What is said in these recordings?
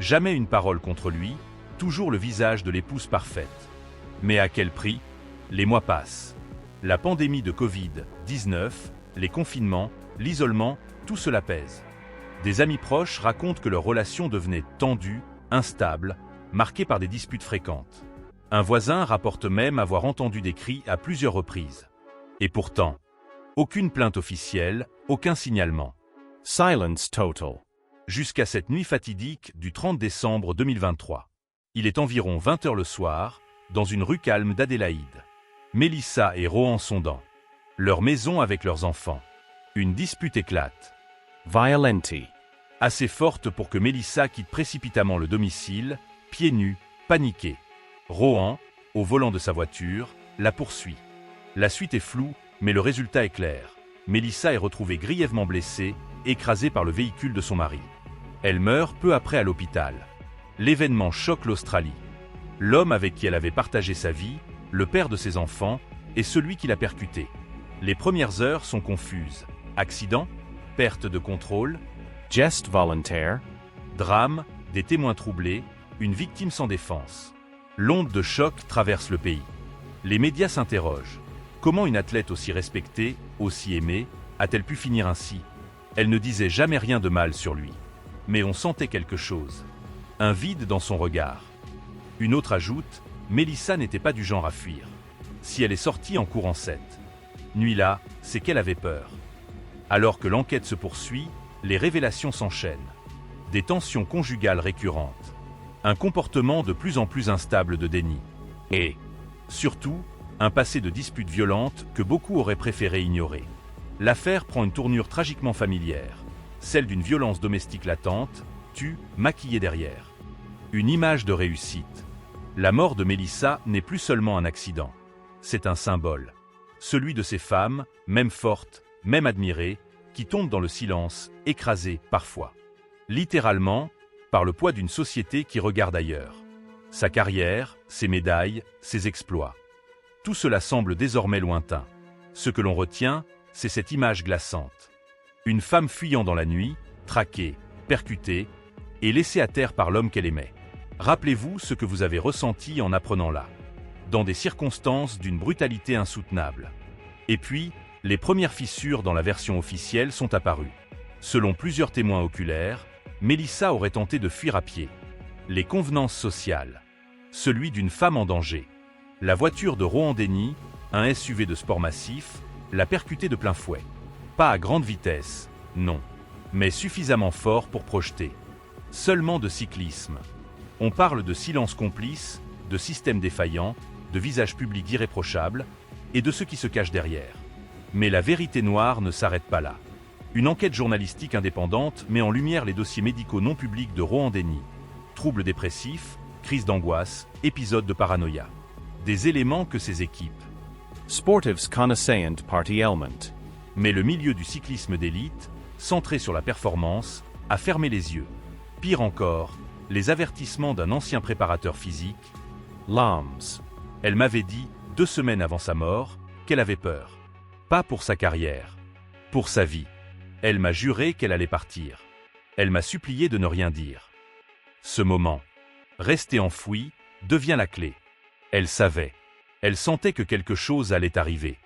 Jamais une parole contre lui, toujours le visage de l'épouse parfaite. Mais à quel prix? Les mois passent. La pandémie de Covid-19, les confinements, l'isolement, tout cela pèse. Des amis proches racontent que leur relation devenait tendue, instable, marquée par des disputes fréquentes. Un voisin rapporte même avoir entendu des cris à plusieurs reprises. Et pourtant, aucune plainte officielle, aucun signalement. Silence total. Jusqu'à cette nuit fatidique du 30 décembre 2023. Il est environ 20 h le soir, dans une rue calme d'Adélaïde. Mélissa et Rohan sont dans leur maison avec leurs enfants. Une dispute éclate. Violenti. Assez forte pour que Mélissa quitte précipitamment le domicile, pieds nus, paniquée. Rohan, au volant de sa voiture, la poursuit. La suite est floue, mais le résultat est clair. Mélissa est retrouvée grièvement blessée, écrasée par le véhicule de son mari. Elle meurt peu après à l'hôpital. L'événement choque l'Australie. L'homme avec qui elle avait partagé sa vie, le père de ses enfants, est celui qui l'a percuté. Les premières heures sont confuses. Accident? Perte de contrôle? Geste volontaire. Drame, des témoins troublés, une victime sans défense. L'onde de choc traverse le pays. Les médias s'interrogent. Comment une athlète aussi respectée, aussi aimée, a-t-elle pu finir ainsi? Elle ne disait jamais rien de mal sur lui. Mais on sentait quelque chose. Un vide dans son regard. Une autre ajoute, Mélissa n'était pas du genre à fuir. Si elle est sortie en courant cette nuit-là, c'est qu'elle avait peur. Alors que l'enquête se poursuit, les révélations s'enchaînent. Des tensions conjugales récurrentes. Un comportement de plus en plus instable de déni. Et, surtout, un passé de disputes violentes que beaucoup auraient préféré ignorer. L'affaire prend une tournure tragiquement familière. Celle d'une violence domestique latente, tue, maquillée derrière. Une image de réussite. La mort de Mélissa n'est plus seulement un accident. C'est un symbole. Celui de ces femmes, même fortes, même admirées, qui tombent dans le silence, écrasées parfois. Littéralement, par le poids d'une société qui regarde ailleurs. Sa carrière, ses médailles, ses exploits. Tout cela semble désormais lointain. Ce que l'on retient, c'est cette image glaçante. Une femme fuyant dans la nuit, traquée, percutée, et laissée à terre par l'homme qu'elle aimait. Rappelez-vous ce que vous avez ressenti en apprenant là. Dans des circonstances d'une brutalité insoutenable. Et puis, les premières fissures dans la version officielle sont apparues. Selon plusieurs témoins oculaires, Mélissa aurait tenté de fuir à pied. Les convenances sociales. Celui d'une femme en danger. La voiture de Rohan Denny, un SUV de sport massif, l'a percuté de plein fouet. Pas à grande vitesse, non, mais suffisamment fort pour projeter. Seulement de cyclisme. On parle de silence complice, de système défaillant, de visage public irréprochable, et de ce qui se cache derrière. Mais la vérité noire ne s'arrête pas là. Une enquête journalistique indépendante met en lumière les dossiers médicaux non publics de Rohan Denny. Troubles dépressifs, crises d'angoisse, épisodes de paranoïa. Des éléments que ces équipes Sportives connaissant party element. Mais le milieu du cyclisme d'élite, centré sur la performance, a fermé les yeux. Pire encore, les avertissements d'un ancien préparateur physique. Lams. Elle m'avait dit, 2 semaines avant sa mort, qu'elle avait peur. Pas pour sa carrière, pour sa vie. Elle m'a juré qu'elle allait partir. Elle m'a supplié de ne rien dire. Ce moment, resté enfoui, devient la clé. Elle savait. Elle sentait que quelque chose allait arriver.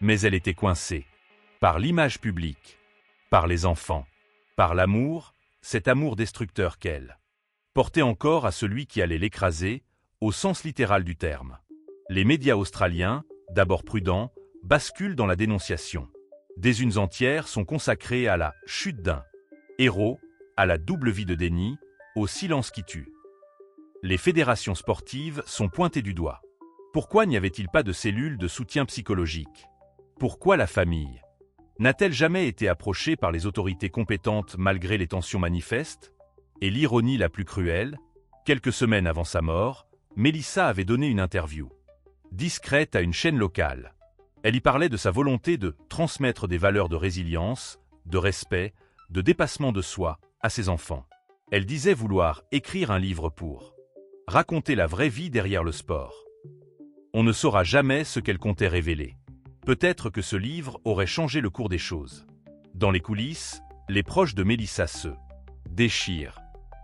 Mais elle était coincée. Par l'image publique. Par les enfants. Par l'amour, cet amour destructeur qu'elle portait encore à celui qui allait l'écraser, au sens littéral du terme. Les médias australiens, d'abord prudents, basculent dans la dénonciation. Des unes entières sont consacrées à la chute d'un héros, à la double vie de Denny, au silence qui tue. Les fédérations sportives sont pointées du doigt. Pourquoi n'y avait-il pas de cellules de soutien psychologique? Pourquoi la famille n'a-t-elle jamais été approchée par les autorités compétentes malgré les tensions manifestes? Et l'ironie la plus cruelle, quelques semaines avant sa mort, Mélissa avait donné une interview discrète à une chaîne locale. Elle y parlait de sa volonté de transmettre des valeurs de résilience, de respect, de dépassement de soi à ses enfants. Elle disait vouloir écrire un livre pour raconter la vraie vie derrière le sport. On ne saura jamais ce qu'elle comptait révéler. Peut-être que ce livre aurait changé le cours des choses. Dans les coulisses, les proches de Mélissa se déchirent.